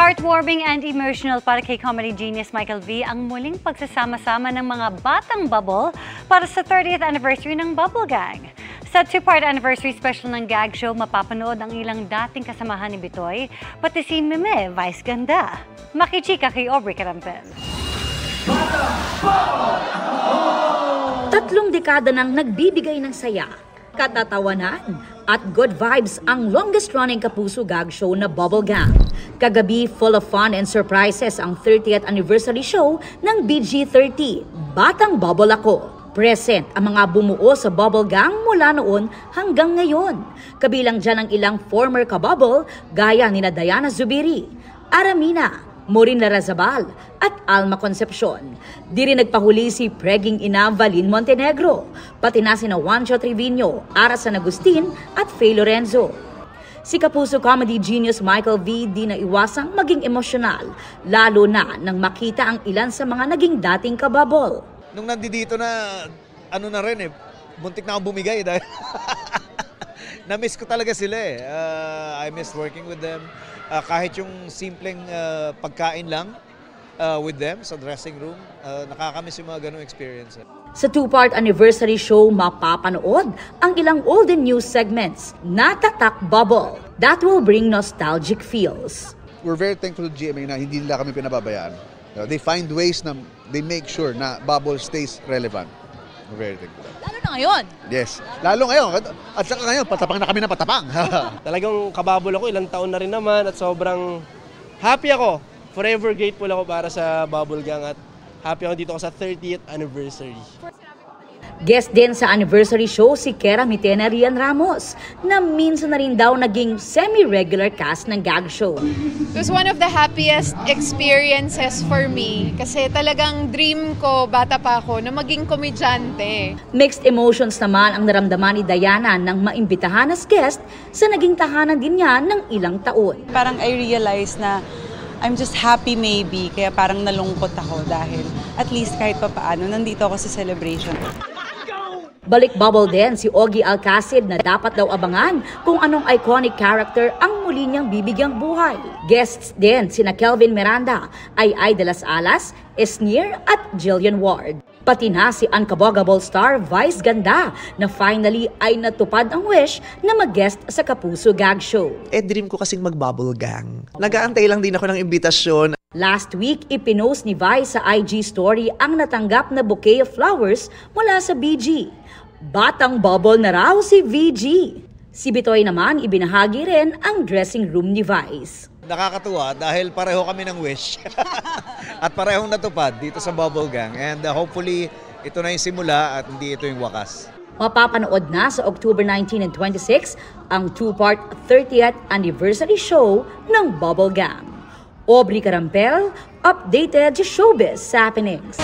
Heartwarming and emotional para kay comedy genius Michael V ang muling pagsasama-sama ng mga batang bubble para sa 30th anniversary ng Bubble Gang. Sa two-part anniversary special ng gag show, mapapanood ang ilang dating kasamahan ni Bitoy, pati si Meme Vice Ganda. Makichika kay Aubrey Carampel. 3 dekada nang nagbibigay ng saya, katatawanan at good vibes ang longest-running kapuso gag show na Bubble Gang. Kagabi, full of fun and surprises ang 30th anniversary show ng BG30, Batang Bubble Ako. Present ang mga bumuo sa Bubble Gang mula noon hanggang ngayon. Kabilang dyan ang ilang former kabubble gaya nina Diana Zubiri, Aramina, Maureen Larrazabal at Alma Concepcion. Di rin nagpahuli si preging ina Valin Montenegro, pati na sina Juancho Trevino, Ara San Agustin at Faye Lorenzo. Si kapuso comedy genius Michael V di na iwasang maging emosyonal, lalo na nang makita ang ilan sa mga naging dating kababol. Nung nandito na, na rin buntik na akong bumigay dahil na-miss ko talaga sila I miss working with them. Kahit yung simpleng pagkain lang with them sa dressing room, nakakamiss yung mga ganong experience. Sa two-part anniversary show, mapapanood ang ilang old and new segments na Tatak Bubble that will bring nostalgic feels. We're very thankful to GMA na hindi nila kami pinababayaan. They find ways na they make sure na bubble stays relevant. We're very thankful. Lalo na ngayon. Yes. Lalo ngayon. At saka ngayon, patapang na kami na patapang. Talagang kababol ako, ilang taon na rin naman at sobrang happy ako. Forever grateful ako para sa Bubble Gang at happy ako dito sa 30th anniversary. Guest din sa anniversary show si Kera Mitena Rian Ramos na minsan na rin daw naging semi-regular cast ng gag show. It was one of the happiest experiences for me kasi talagang dream ko, bata pa ako, na maging komedyante. Mixed emotions naman ang naramdaman ni Diana nang maimbitahan as guest sa naging tahanan din niya ng ilang taon. Parang I realized na I'm just happy maybe, kaya parang nalungkot ako dahil at least kahit papaano nandito ako sa celebration. Balik bubble din si Ogie Alcacid na dapat daw abangan kung anong iconic character ang muli niyang bibigyang buhay. Guests din sina Kelvin Miranda, Ay de las Alas, Esnier at Jillian Ward. Pati na si Unkaboggable star Vice Ganda na finally ay natupad ang wish na mag-guest sa Kapuso Gag Show. Dream ko kasing mag-Bubble Gang. Nag-aantay lang din ako ng imbitasyon. Last week, ipinost ni Vice sa IG story ang natanggap na bouquet of flowers mula sa BG. Batang bubble na raw si VG. Si Bitoy naman ibinahagi rin ang dressing room ni Vice. Nakakatuwa dahil pareho kami ng wish at parehong natupad dito sa Bubble Gang and hopefully ito na yung simula at hindi ito yung wakas. Mapapanood na sa October 19 and 26 ang two-part 30th anniversary show ng Bubble Gang. Aubrey Carampel, updated showbiz happenings.